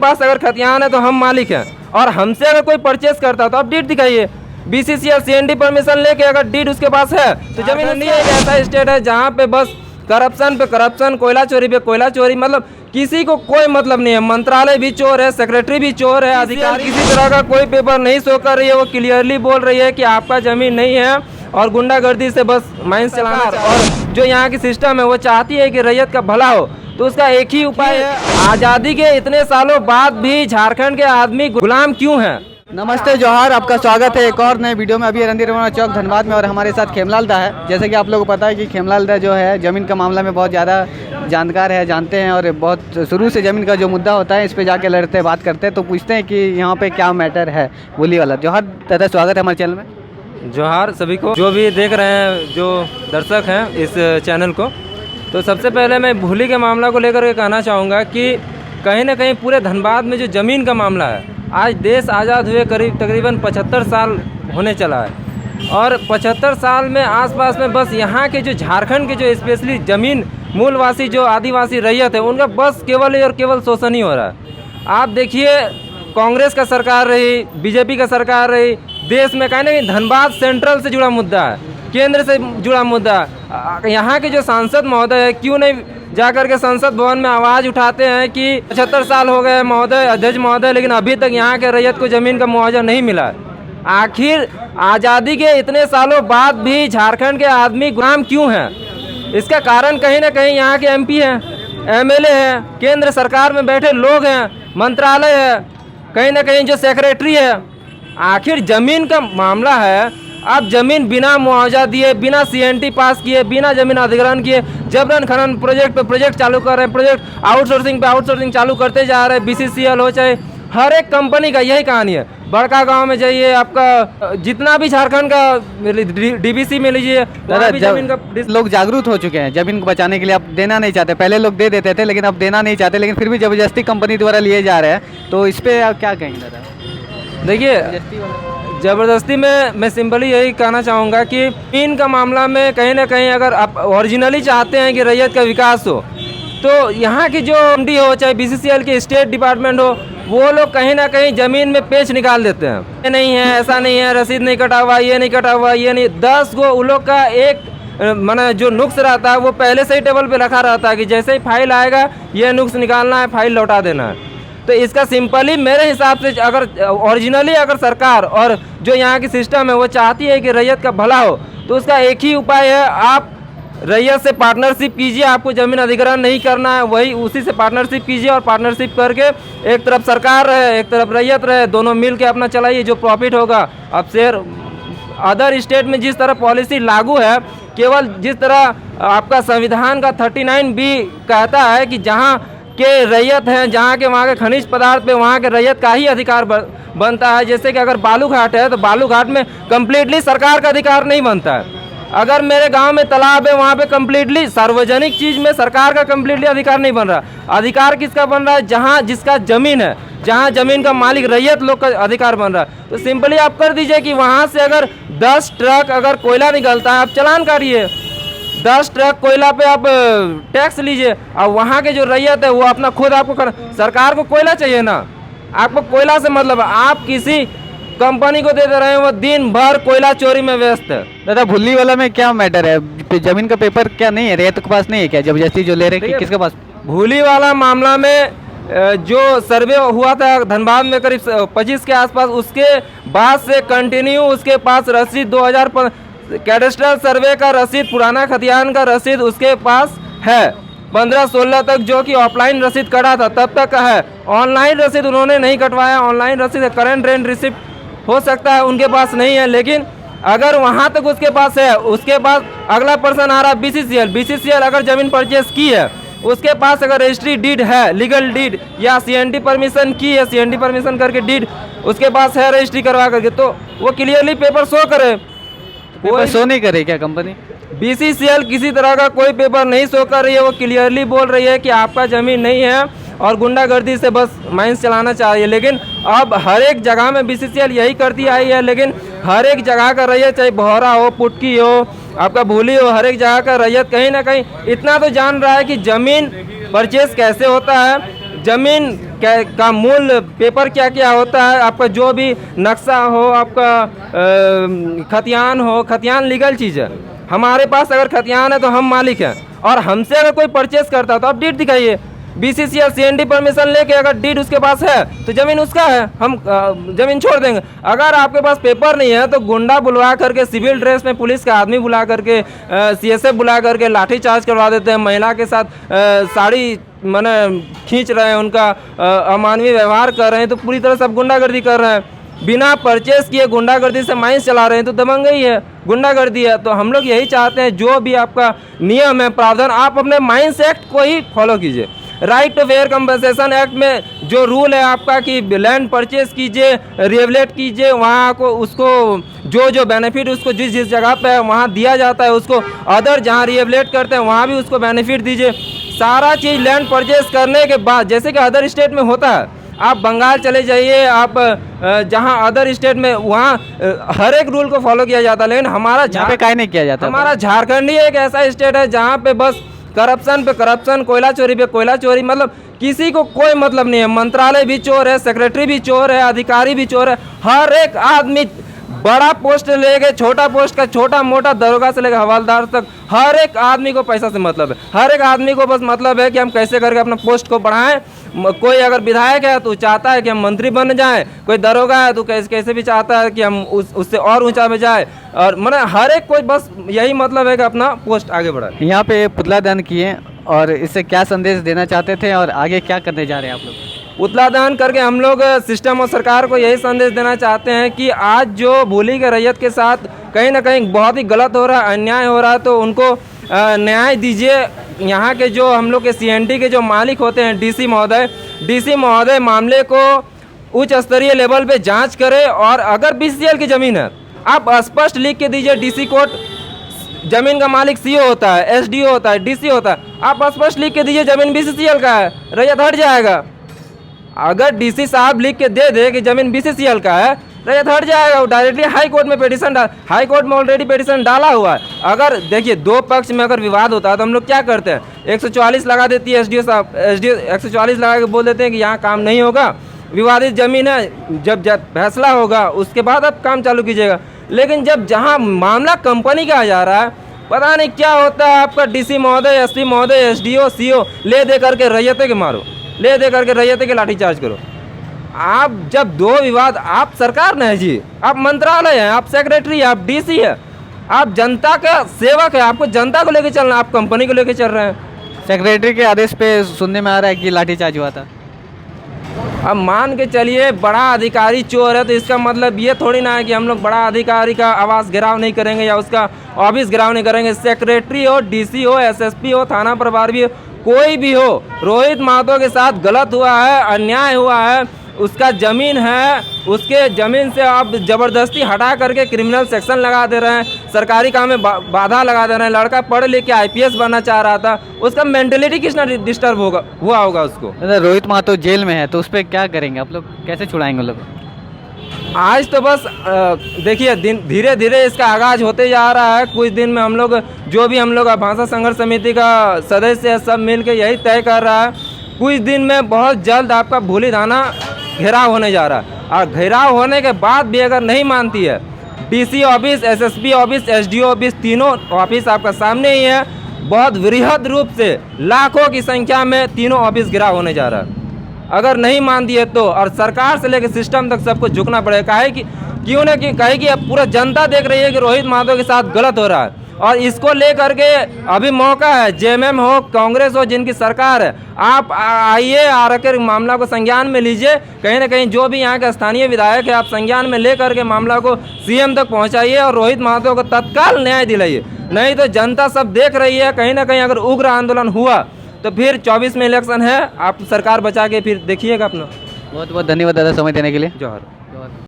पास अगर खतियान है तो हम मालिक हैं, और हमसे अगर कोई परचेस करता है तो आप डीड दिखाइए। बीसीसीएल सीएनडी परमिशन लेके अगर डीड उसके पास है तो जमीन नहीं है। एक ऐसा स्टेट है जहाँ पे बस करप्शन पे करप्शन, कोयला चोरी पे कोयला चोरी, मतलब किसी को कोई मतलब नहीं है। मंत्रालय भी चोर है, सेक्रेटरी भी चोर है, अधिकारी किसी तरह का कोई पेपर नहीं शो कर रही है। वो क्लियरली बोल रही है कि आपका जमीन नहीं है, और गुंडागर्दी से बस माइंस चलाना। और जो यहाँ की सिस्टम है वो चाहती है कि रैयत का भला हो, तो उसका एक ही उपाय है। आज़ादी के इतने सालों बाद भी झारखंड के आदमी गुलाम क्यों हैं? नमस्ते जोहार, आपका स्वागत है एक और नए वीडियो में। अभी रणधीर रमन चौक धनबाद में, और हमारे साथ खेमलाल दा है। जैसे कि आप लोगों को पता है कि खेमलाल दा जो है ज़मीन का मामला में बहुत ज़्यादा जानकार है, जानते हैं, और बहुत शुरू से ज़मीन का जो मुद्दा होता है इस पे जाके लड़ते हैं, बात करते हैं। तो पूछते हैं कि यहाँ पे क्या मैटर है बोली वाला। जोहार दादा, स्वागत है हमारे चैनल में। जोहार सभी को जो भी देख रहे हैं, जो दर्शक हैं इस चैनल को। तो सबसे पहले मैं भूली के मामला को लेकर के कहना चाहूँगा कि कहीं ना कहीं पूरे धनबाद में जो ज़मीन का मामला है, आज देश आज़ाद हुए करीब तकरीबन 75 साल होने चला है, और 75 साल में आसपास में बस यहाँ के जो झारखंड के जो स्पेशली ज़मीन मूलवासी जो आदिवासी रैयत है, उनका बस केवल और केवल शोषण ही हो रहा है। आप देखिए, कांग्रेस का सरकार रही, बीजेपी का सरकार रही, देश में कहीं ना कहीं धनबाद सेंट्रल से जुड़ा मुद्दा है, केंद्र से जुड़ा मुद्दा है। यहाँ के जो सांसद महोदय है, क्यों नहीं जाकर के संसद भवन में आवाज़ उठाते हैं कि 75 साल हो गए महोदय, अध्यक्ष महोदय, लेकिन अभी तक यहाँ के रैयत को ज़मीन का मुआवजा नहीं मिला। आखिर आज़ादी के इतने सालों बाद भी झारखंड के आदमी गुलाम क्यों हैं? इसका कारण कहीं ना कहीं यहाँ के एमपी हैं, एमएलए हैं, केंद्र सरकार में बैठे लोग हैं, मंत्रालय है, कहीं ना कहीं जो सेक्रेटरी है। आखिर ज़मीन का मामला है, आप ज़मीन बिना मुआवजा दिए, बिना सीएनटी पास किए, बिना ज़मीन अधिग्रहण किए जबरन खनन प्रोजेक्ट पे प्रोजेक्ट चालू कर रहे हैं, प्रोजेक्ट आउटसोर्सिंग पे आउटसोर्सिंग चालू करते जा रहे हैं। बीसीसीएल हो चाहे हर एक कंपनी का यही कहानी है। बड़का गांव में जाइए, आपका जितना भी झारखंड का डीबीसी में लीजिए, ज़मीन का लोग जागरूक हो चुके हैं ज़मीन को बचाने के लिए। अब देना नहीं चाहते, पहले लोग दे देते थे लेकिन अब देना नहीं चाहते, लेकिन फिर भी ज़बरदस्ती कंपनी द्वारा लिए जा रहे हैं। तो इस पर आप क्या कहेंगे दादा? देखिए, ज़बरदस्ती में मैं सिंपली यही कहना चाहूँगा कि इनका मामला में कहीं ना कहीं अगर आप ओरिजिनली चाहते हैं कि रैयत का विकास हो, तो यहाँ की जो एमडी हो, चाहे बीसीसीएल के स्टेट डिपार्टमेंट हो, वो लोग कहीं ना कहीं ज़मीन में पेच निकाल देते हैं। ये नहीं है, ऐसा नहीं है, रसीद नहीं कटा हुआ, ये नहीं कटा हुआ, ये नहीं। 10 गो उन लोग का एक माने जो नुक्स रहता है वो पहले से ही टेबल पे रखा रहता है कि जैसे ही फाइल आएगा ये नुक्स निकालना है, फाइल लौटा देना है। तो इसका सिंपली मेरे हिसाब से अगर ओरिजिनली अगर सरकार और जो यहाँ की सिस्टम है वो चाहती है कि रैयत का भला हो, तो उसका एक ही उपाय है, आप रैयत से पार्टनरशिप कीजिए। आपको ज़मीन अधिग्रहण नहीं करना है, वही उसी से पार्टनरशिप कीजिए, और पार्टनरशिप करके एक तरफ सरकार रहे, एक तरफ रैयत रहे, दोनों मिल के अपना चलाइए। जो प्रॉफिट होगा अब शेयर, अदर स्टेट में जिस तरह पॉलिसी लागू है, केवल जिस तरह आपका संविधान का 39B कहता है कि जहाँ के रैयत हैं, जहाँ के वहाँ के खनिज पदार्थ पे वहाँ के रैयत का ही अधिकार बनता है। जैसे कि अगर बालू घाट है तो बालू घाट में कम्प्लीटली सरकार का अधिकार नहीं बनता है। अगर मेरे गांव में तालाब है, वहाँ पे कम्प्लीटली सार्वजनिक चीज़ में सरकार का कम्प्लीटली अधिकार नहीं बन रहा। अधिकार किसका बन रहा है? जहाँ जिसका ज़मीन है, जहाँ ज़मीन का मालिक रैयत लोग का अधिकार बन रहा है। तो सिंपली आप कर दीजिए कि वहाँ से अगर 10 ट्रक अगर कोयला निकलता है, आप चालान काटिए, 10 ट्रक कोयला पे आप टैक्स लीजिए, और वहाँ के जो रैयत है वो अपना खुद आपको सरकार को कोयला चाहिए ना, आपको कोयला से मतलब आप किसी कंपनी को दे दे रहे हैं, वो दिन भर कोयला चोरी में व्यस्त है। दादा, भुल्ली वाला में क्या मैटर है? ज़मीन का पेपर क्या नहीं है, रैयत के पास नहीं है क्या? जबरदस्ती जो ले रहे हैं किसके पास? भूली वाला मामला में जो सर्वे हुआ था धनबाद में करीब 25 के आसपास, उसके बाद से कंटिन्यू उसके पास रसीद 2000 कैडेस्ट्रल सर्वे का रसीद, पुराना खतियान का रसीद उसके पास है 15-16 तक, जो कि ऑफलाइन रसीद कटा था तब तक का है। ऑनलाइन रसीद उन्होंने नहीं कटवाया। ऑनलाइन रसीद करंट रेंट रिसिप्ट हो सकता है उनके पास नहीं है, लेकिन अगर वहां तक उसके पास है, उसके बाद अगला पर्सन आ रहा है बीसीसीएल अगर ज़मीन परचेस की है, उसके पास अगर रजिस्ट्री डीड है, लीगल डीड, या सीएनडी परमिशन की है, सीएनडी परमिशन करके डीड उसके पास है रजिस्ट्री करवा करके, तो वो क्लियरली पेपर शो करे। पेपर शो नहीं करे क्या कंपनी? बीसीसीएल किसी तरह का कोई पेपर नहीं शो कर रही है। वो क्लियरली बोल रही है कि आपका ज़मीन नहीं है, और गुंडागर्दी से बस माइंस चलाना चाहिए। लेकिन अब हर एक जगह में बीसीसीएल यही करती आई है, लेकिन हर एक जगह का रैयत, चाहे बोहरा हो, पुटकी हो, आपका भूली हो, हर एक जगह का रैयत कहीं ना कहीं इतना तो जान रहा है कि ज़मीन परचेस कैसे होता है, ज़मीन का मूल पेपर क्या क्या होता है, आपका जो भी नक्शा हो, आपका खतियान हो, खतियान लीगल चीज़ है। हमारे पास अगर खतियान है तो हम मालिक हैं, और हमसे अगर कोई परचेस करता है तो आप डीड दिखाइए। BCCL CND परमिशन लेके अगर डीड उसके पास है तो ज़मीन उसका है, हम ज़मीन छोड़ देंगे। अगर आपके पास पेपर नहीं है तो गुंडा बुलवा करके, सिविल ड्रेस में पुलिस का आदमी बुला करके, CSF बुला करके लाठी चार्ज करवा देते हैं। महिला के साथ साड़ी माने खींच रहे हैं, उनका अमानवीय व्यवहार कर रहे हैं, तो पूरी तरह से आप गुंडागर्दी कर रहे हैं। बिना परचेस किए गुंडागर्दी से माइंस चला रहे हैं तो दबंगई है, गुंडागर्दी है। तो हम लोग यही चाहते हैं, जो भी आपका नियम है, प्रावधान, आप अपने माइंस एक्ट को ही फॉलो कीजिए। Right to fair compensation act में जो रूल है आपका कि लैंड परचेस कीजिए, रिएवलेट कीजिए, वहाँ को उसको जो बेनिफिट उसको जिस जिस जगह पे है वहाँ दिया जाता है, उसको अदर जहाँ रिएवलेट करते हैं वहाँ भी उसको बेनिफिट दीजिए। सारा चीज़ लैंड परचेस करने के बाद, जैसे कि अदर स्टेट में होता है, आप बंगाल चले जाइए, आप जहाँ अदर स्टेट में वहाँ हर एक रूल को फॉलो किया जाता है, लेकिन हमारा यहाँ पे काहे नहीं किया जाता? हमारा झारखंड ही एक ऐसा स्टेट है जहाँ पे बस करप्शन पे करप्शन, कोयला चोरी पे कोयला चोरी, मतलब किसी को कोई मतलब नहीं है। मंत्रालय भी चोर है, सेक्रेटरी भी चोर है, अधिकारी भी चोर है। हर एक आदमी, बड़ा पोस्ट लेके छोटा पोस्ट का, छोटा मोटा दरोगा से लेकर हवलदार तक, हर एक आदमी को पैसा से मतलब है। हर एक आदमी को बस मतलब है कि हम कैसे करके अपना पोस्ट को बढ़ाएं। कोई अगर विधायक है तो चाहता है कि हम मंत्री बन जाएं, कोई दरोगा है तो कैसे भी चाहता है कि हम उससे और ऊंचा में जाए, और मतलब हर एक कोई बस यही मतलब है कि अपना पोस्ट आगे बढ़ाए। यहाँ पे पुतला दहन किए, और इससे क्या संदेश देना चाहते थे और आगे क्या करने जा रहे हैं आप लोग? पुतला दहन करके हम लोग सिस्टम और सरकार को यही संदेश देना चाहते हैं कि आज जो भूली के रैयत के साथ कहीं ना कहीं बहुत ही गलत हो रहा है, अन्याय हो रहा है, तो उनको न्याय दीजिए। यहाँ के जो हम लोग के CND के जो मालिक होते हैं, DC महोदय मामले को उच्च स्तरीय लेवल पे जांच करें, और अगर BCCL की ज़मीन है आप स्पष्ट लिख के दीजिए। DC कोर्ट, जमीन का मालिक CO होता है, SDO होता है, DC होता है, आप स्पष्ट लिख के दीजिए जमीन BCCL का है, रैयत हट जाएगा। अगर DC साहब लिख के दे दे कि जमीन BCCL का है, रैयत हट जाएगा। वो डायरेक्टली हाई कोर्ट में पिटीशन हाई कोर्ट में ऑलरेडी पिटीशन डाला हुआ है। अगर देखिए दो पक्ष में अगर विवाद होता है तो हम लोग क्या करते हैं, 144 लगा देती है SDO साहब, SDO 144 लगा के बोल देते हैं कि यहाँ काम नहीं होगा, विवादित जमीन है, जब फैसला होगा उसके बाद आप काम चालू कीजिएगा। लेकिन जब जहाँ मामला कंपनी का आ जा रहा है, पता नहीं क्या होता है, आपका DC महोदय, SP महोदय, SDO CO ले दे करके रैयते के मारो, ले दे करके रैयते के लाठीचार्ज करो। आप जब दो विवाद, आप सरकार नहीं है जी, आप मंत्रालय हैं, आप सेक्रेटरी है, आप DC है, आप जनता का सेवक है, आपको जनता को लेकर चलना, आप कंपनी को लेकर चल रहे हैं। सेक्रेटरी के आदेश पे सुनने में आ रहा है कि लाठीचार्ज हुआ था। अब मान के चलिए बड़ा अधिकारी चोर है तो इसका मतलब ये थोड़ी ना है कि हम लोग बड़ा अधिकारी का आवास घेराव नहीं करेंगे या उसका ऑफिस घेराव नहीं करेंगे। सेक्रेटरी हो, DC हो, SSP हो, थाना प्रभारी हो, कोई भी हो, रोहित महतो के साथ गलत हुआ है, अन्याय हुआ है, उसका ज़मीन है, उसके ज़मीन से आप ज़बरदस्ती हटा करके क्रिमिनल सेक्शन लगा दे रहे हैं, सरकारी काम में बाधा लगा दे रहे हैं। लड़का पढ़ लिख के IPS बनना चाह रहा था, उसका मेंटलिटी कितना डिस्टर्ब हुआ होगा उसको। रोहित महतो जेल में है तो उस पर क्या करेंगे आप लोग, कैसे छुड़ाएंगे लोग? आज तो बस देखिए धीरे धीरे इसका आगाज होते जा रहा है। कुछ दिन में हम लोग जो भी हम लोग भाषा संघर्ष समिति का सदस्य है सब मिल के यही तय कर रहा है, कुछ दिन में बहुत जल्द आपका भूली थाना घेराव होने जा रहा है। और घेराव होने के बाद भी अगर नहीं मानती है, DC office, SSP office, SDO office, तीनों ऑफिस आपका सामने ही है। बहुत वृहद रूप से लाखों की संख्या में तीनों ऑफिस घेराव होने जा रहा है। अगर नहीं मानती है तो, और सरकार से लेकर सिस्टम तक सबको झुकना पड़ेगा। काहे कि क्यों ना कि कहे कि अब पूरा जनता देख रही है कि रोहित महतो के साथ गलत हो रहा है, और इसको लेकर के अभी मौका है, JMM हो, कांग्रेस हो, जिनकी सरकार है, आप आइए, आकर मामला को संज्ञान में लीजिए। कहीं ना कहीं जो भी यहाँ के स्थानीय विधायक है, आप संज्ञान में लेकर के मामला को CM तक पहुँचाइए और रोहित महतो को तत्काल न्याय दिलाइए। नहीं तो जनता सब देख रही है, कहीं ना कहीं अगर उग्र आंदोलन हुआ तो फिर 24 में इलेक्शन है, आप सरकार बचा के फिर देखिएगा अपना। बहुत बहुत धन्यवाद दादा समय देने के लिए। जौहर।